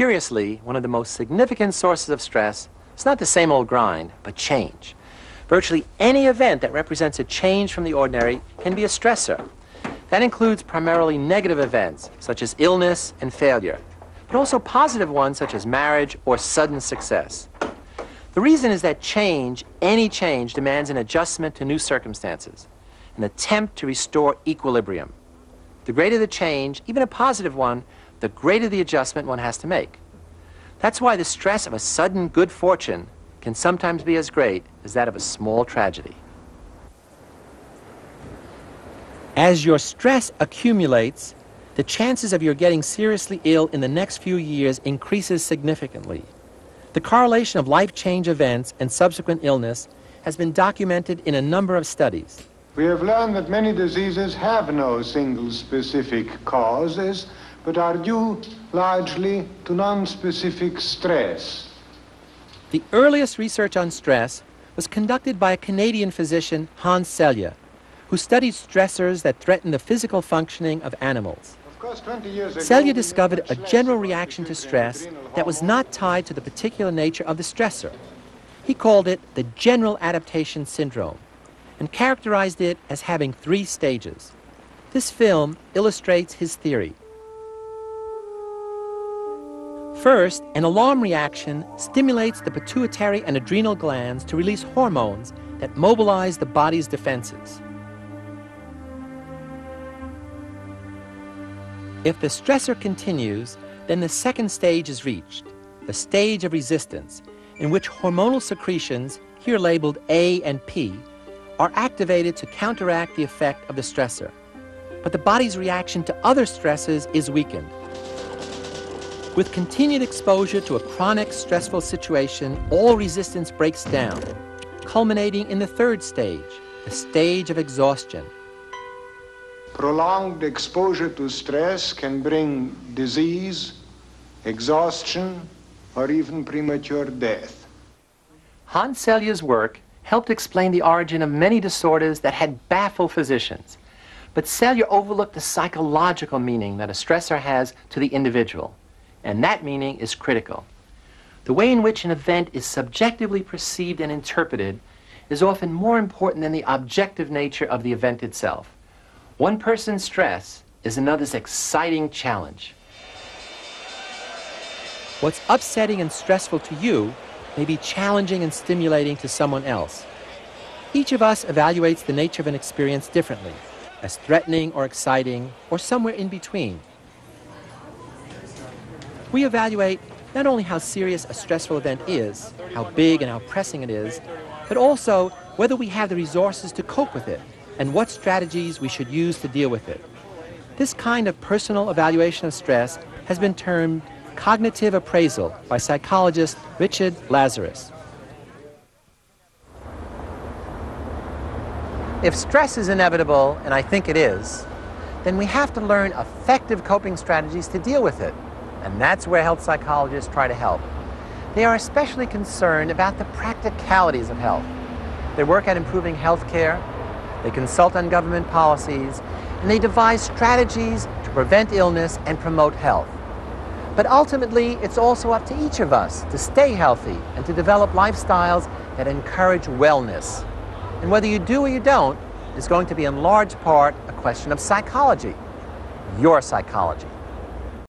Curiously, one of the most significant sources of stress is not the same old grind, but change. Virtually any event that represents a change from the ordinary can be a stressor. That includes primarily negative events, such as illness and failure, but also positive ones such as marriage or sudden success. The reason is that change, any change, demands an adjustment to new circumstances, an attempt to restore equilibrium. The greater the change, even a positive one, the greater the adjustment one has to make. That's why the stress of a sudden good fortune can sometimes be as great as that of a small tragedy. As your stress accumulates, the chances of your getting seriously ill in the next few years increases significantly. The correlation of life change events and subsequent illness has been documented in a number of studies. We have learned that many diseases have no single specific causes, but are due largely to non-specific stress. The earliest research on stress was conducted by a Canadian physician, Hans Selye, who studied stressors that threaten the physical functioning of animals. Selye discovered a general reaction to stress that was not tied to the particular nature of the stressor. He called it the general adaptation syndrome and characterized it as having 3 stages. This film illustrates his theory. First, an alarm reaction stimulates the pituitary and adrenal glands to release hormones that mobilize the body's defenses. If the stressor continues, then the second stage is reached, the stage of resistance, in which hormonal secretions, here labeled A and P, are activated to counteract the effect of the stressor. But the body's reaction to other stresses is weakened. With continued exposure to a chronic stressful situation, all resistance breaks down, culminating in the third stage, the stage of exhaustion. Prolonged exposure to stress can bring disease, exhaustion, or even premature death. Hans Selye's work helped explain the origin of many disorders that had baffled physicians. But Selye overlooked the psychological meaning that a stressor has to the individual. And that meaning is critical. The way in which an event is subjectively perceived and interpreted is often more important than the objective nature of the event itself. One person's stress is another's exciting challenge. What's upsetting and stressful to you may be challenging and stimulating to someone else. Each of us evaluates the nature of an experience differently, as threatening or exciting, or somewhere in between. We evaluate not only how serious a stressful event is, how big and how pressing it is, but also whether we have the resources to cope with it and what strategies we should use to deal with it. This kind of personal evaluation of stress has been termed cognitive appraisal by psychologist Richard Lazarus. If stress is inevitable, and I think it is, then we have to learn effective coping strategies to deal with it. And that's where health psychologists try to help. They are especially concerned about the practicalities of health. They work at improving health care, they consult on government policies, and they devise strategies to prevent illness and promote health. But ultimately, it's also up to each of us to stay healthy and to develop lifestyles that encourage wellness. And whether you do or you don't is going to be in large part a question of psychology, your psychology.